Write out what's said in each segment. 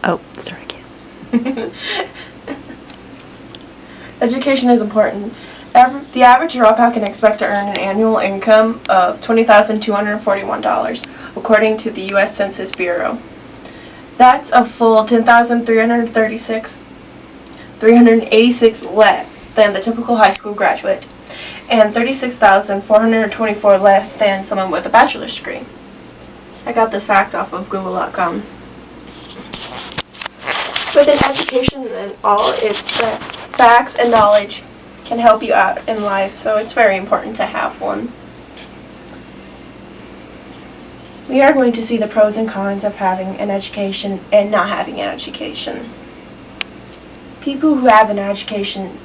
Oh, start again. Education is important. The average dropout can expect to earn an annual income of $20,241, according to the U.S. Census Bureau. That's a full $10,386 less than the typical high school graduate, and $36,424 less than someone with a bachelor's degree. I got this fact off of Google.com. With an education and all its facts and knowledge can help you out in life, so it's very important to have one. We are going to see the pros and cons of having an education and not having an education. People who have an education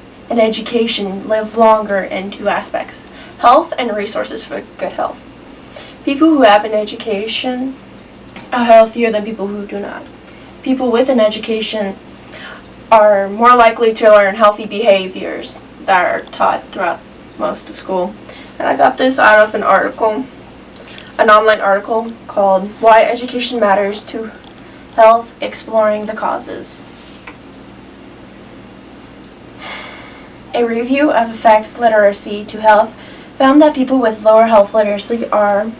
live longer in two aspects: health and resources for good health. People who have an education are healthier than people who do not. People with an education are more likely to learn healthy behaviors that are taught throughout most of school. And I got this out of an online article called Why Education Matters to Health, Exploring the Causes. A review of affects literacy to health found that people with lower health literacy are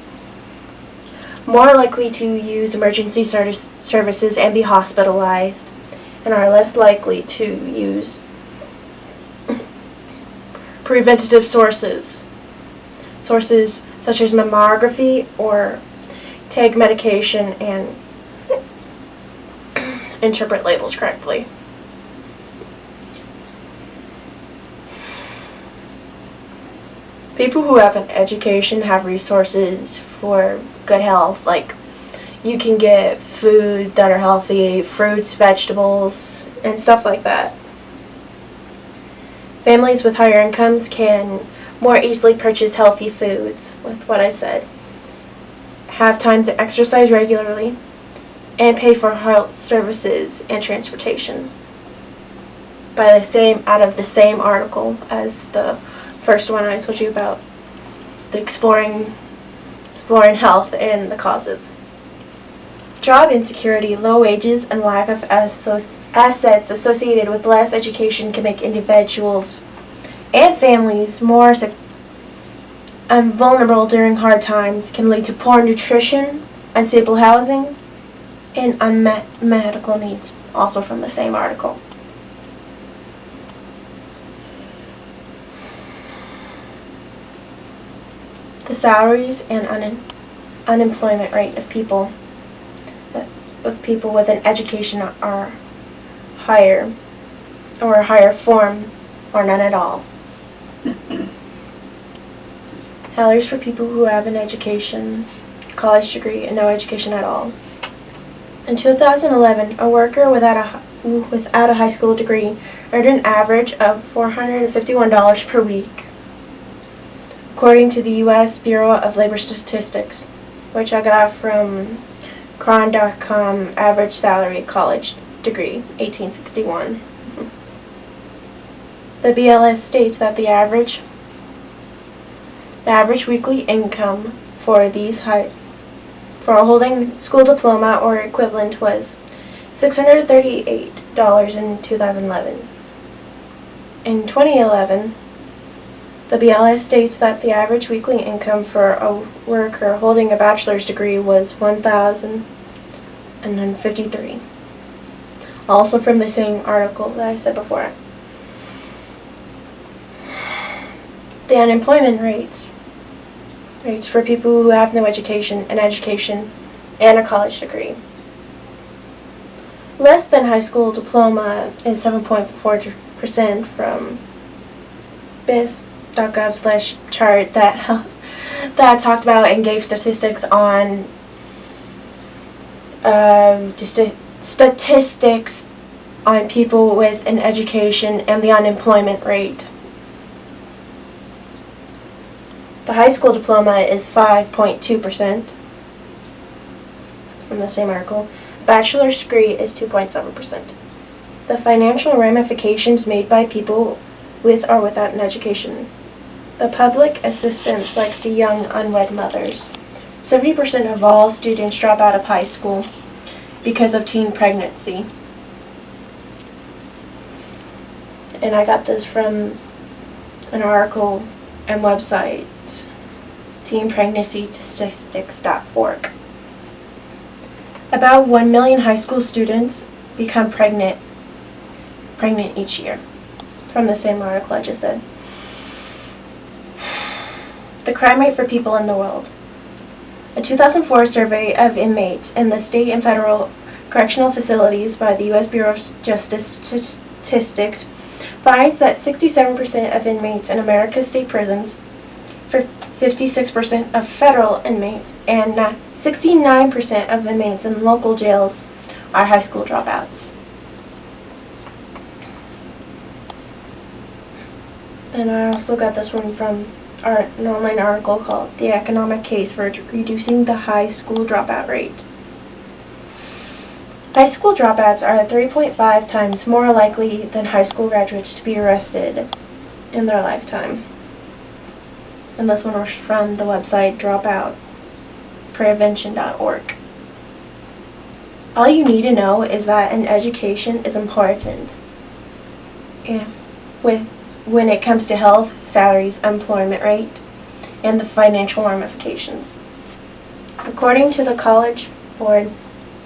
more likely to use emergency services and be hospitalized, and are less likely to use preventative sources such as mammography or take medication and interpret labels correctly. People who have an education have resources for good health, like you can get food that are healthy, fruits, vegetables, and stuff like that. Families with higher incomes can more easily purchase healthy foods, with what I said, have time to exercise regularly, and pay for health services and transportation. Out of the same article as the first one I told you about, the exploring health and the causes. Job insecurity, low wages, and lack of assets associated with less education can make individuals and families more vulnerable during hard times, can lead to poor nutrition, unstable housing, and unmet medical needs, also from the same article. The salaries and unemployment rate of people with an education are higher, or a higher form, or none at all. Salaries for people who have an education, college degree, and no education at all. In 2011, a worker without a high school degree earned an average of $451 per week, according to the U.S. Bureau of Labor Statistics, which I got from Cron.com. Average salary, college degree, 1861. The BLS states that the average weekly income for holding school diploma or equivalent was $638 in 2011. In 2011, the BLS states that the average weekly income for a worker holding a bachelor's degree was $1,053. Also from the same article that I said before. The unemployment rates for people who have no education, an education, and a college degree. Less than high school diploma is 7.4% from BIS.gov/chart that talked about and gave statistics on statistics on people with an education and the unemployment rate. The high school diploma is 5.2% from the same article. Bachelor's degree is 2.7%. The financial ramifications made by people with or without an education. The public assistance, like the young unwed mothers. 70% of all students drop out of high school, because of teen pregnancy. And I got this from an article and website, teenpregnancystatistics.org. About 1 million high school students become pregnant each year, from the same article I just said. The crime rate for people in the world. A 2004 survey of inmates in the state and federal correctional facilities by the U.S. Bureau of Justice Statistics finds that 67% of inmates in America's state prisons, 56% of federal inmates, and 69% of inmates in local jails are high school dropouts. And I also got this one from an online article called The Economic Case for Reducing the High School Dropout Rate. High school dropouts are 3.5 times more likely than high school graduates to be arrested in their lifetime. And this one was from the website dropoutprevention.org. All you need to know is that an education is important. When it comes to health, salaries, employment rate, and the financial ramifications. According to the College Board,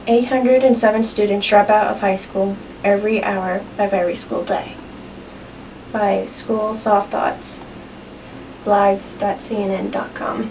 807 students drop out of high school every hour of every school day. By School Soft Thoughts, blogs.cnn.com.